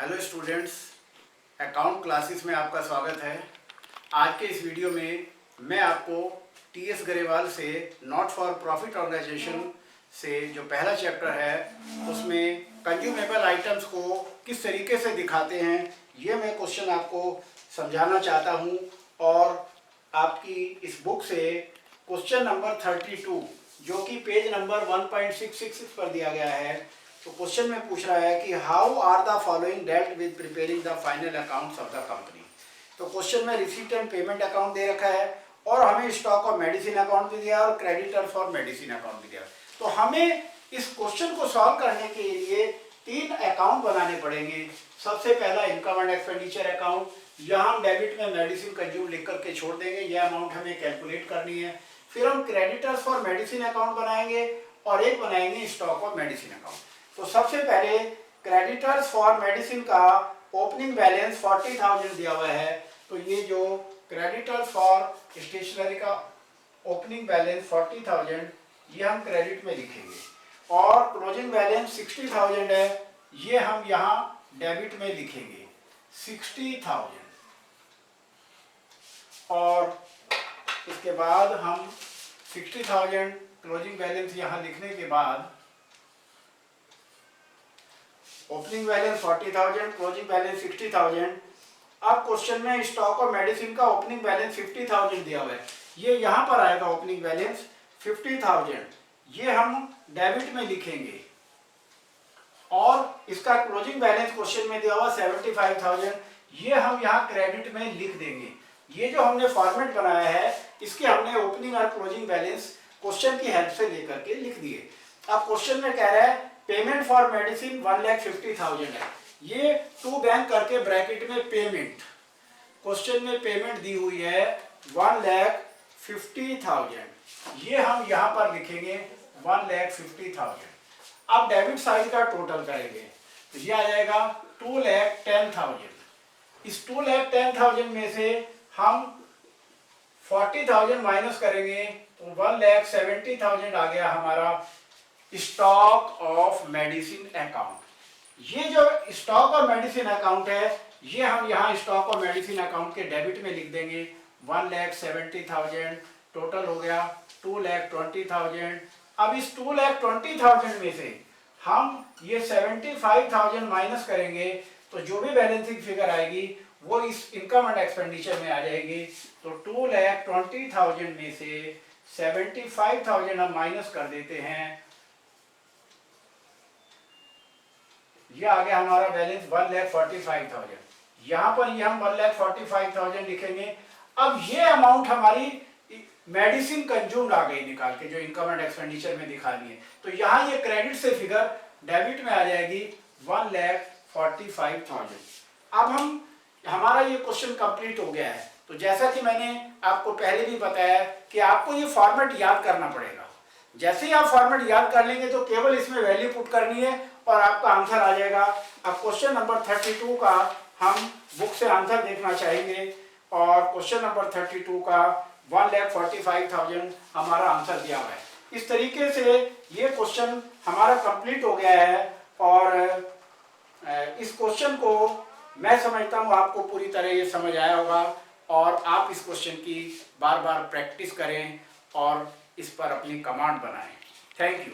Hello students, account classes में आपका स्वागत है। आज के इस वीडियो में मैं आपको टीएस गरेवाल से नॉट फॉर प्रॉफिट ऑर्गेनाइजेशन से जो पहला चैप्टर है उसमें कंज्यूमेबल आइटम्स को किस तरीके से दिखाते हैं ये मैं क्वेश्चन आपको समझाना चाहता हूं। और आपकी इस बुक से क्वेश्चन नंबर 32 जो कि पेज नंबर 1.666 पर दिया गया है, तो क्वेश्चन में पूछ रहा है कि how are the following dealt with preparing the final accounts of the company. तो क्वेश्चन में रिसीट एंड पेमेंट अकाउंट दे रखा है और हमें स्टॉक ऑफ मेडिसिन अकाउंट भी दिया और क्रेडिटर फॉर मेडिसिन अकाउंट भी दिया। तो हमें इस क्वेश्चन को सॉल्व करने के लिए 3 अकाउंट बनाने पड़ेंगे। सबसे पहला इनकम एंड एक्सपेंडिचर अकाउंट, यहाँ हम डेबिट में मेडिसिन कंज्यूम लिख करके छोड़ देंगे, यह अमाउंट हमें कैलकुलेट करनी है। फिर हम क्रेडिटर्स फॉर मेडिसिन अकाउंट बनाएंगे और एक बनाएंगे स्टॉक ऑफ मेडिसिन अकाउंट। तो सबसे पहले क्रेडिटर्स फॉर मेडिसिन का ओपनिंग बैलेंस 40,000 दिया हुआ है, तो ये जो क्रेडिटर्स फॉर स्टेशनरी का ओपनिंग बैलेंस 40,000 ये हम क्रेडिट में लिखेंगे और क्लोजिंग बैलेंस 60,000 है, ये हम यहाँ डेबिट में लिखेंगे 60,000। और इसके बाद हम 60,000 क्लोजिंग बैलेंस यहाँ लिखने के बाद ओपनिंग बैलेंस 40,000, क्लोजिंग बैलेंस 60,000। अब क्वेश्चन में स्टॉक और मेडिसिन का ओपनिंग बैलेंस 50,000 दिया हुआ है, ये यहाँ पर आएगा ओपनिंग बैलेंस 50,000, ये हम डेबिट में लिखेंगे। और इसका क्लोजिंग बैलेंस क्वेश्चन में दिया हुआ 75,000, ये हम यहाँ क्रेडिट में लिख देंगे। ये जो हमने फॉर्मेट बनाया है इसके हमने ओपनिंग और क्लोजिंग बैलेंस क्वेश्चन की हेल्प से लेकर के लिख दिए। अब क्वेश्चन में कह रहा है पेमेंट फॉर मेडिसिन 1,50,000 है, ये टू बैंक करके ब्रैकेट में पेमेंट, क्वेश्चन में पेमेंट दी हुई है 1,50,000, ये हम यहाँ पर लिखेंगे 1,50,000। अब डेबिट साइड का टोटल करेंगे तो ये आ जाएगा 2,10,000। इस 2,10,000 में से हम 40,000 माइनस करेंगे तो 1,70,000 आ गया हमारा स्टॉक ऑफ मेडिसिन अकाउंट। ये जो स्टॉक ऑफ मेडिसिन अकाउंट है ये हम यहाँ स्टॉक ऑफ मेडिसिन अकाउंट के डेबिट में लिख देंगे 1,70,000, टोटल हो गया 2,20,000। अब इस 2,20,000 में से हम ये 75,000 माइनस करेंगे तो जो भी बैलेंसिंग फिगर आएगी वो इस इनकम एंड एक्सपेंडिचर में आ जाएगी। तो 2,20,000 में से 75,000 हम माइनस कर देते हैं, ये आ गया हमारा बैलेंस 1,45,000। यहाँ पर ये हम 1,45,000 लिखेंगे। अब ये अमाउंट हमारी मेडिसिन कंज्यूम्ड आ गई निकाल के जो इनकम एंड एक्सपेंडिचर में दिखा दी है, तो यहाँ ये क्रेडिट से फिगर डेबिट में आ जाएगी 1,45,000। अब हमारा ये क्वेश्चन कंप्लीट हो गया है। तो जैसा कि मैंने आपको पहले भी बताया कि आपको ये फॉर्मेट याद करना पड़ेगा। जैसे ही आप फॉर्मेट याद कर लेंगे तो केवल इसमें वैल्यू पुट करनी है और आपका आंसर आ जाएगा। अब क्वेश्चन नंबर 32 का हम बुक से आंसर देखना चाहेंगे और क्वेश्चन नंबर 32 का 1,45,000 हमारा आंसर दिया हुआ है। इस तरीके से ये क्वेश्चन हमारा कंप्लीट हो गया है और इस क्वेश्चन को मैं समझता हूँ आपको पूरी तरह ये समझ आया होगा और आप इस क्वेश्चन की बार बार प्रैक्टिस करें और इस पर अपनी कमांड बनाएं। Thank you.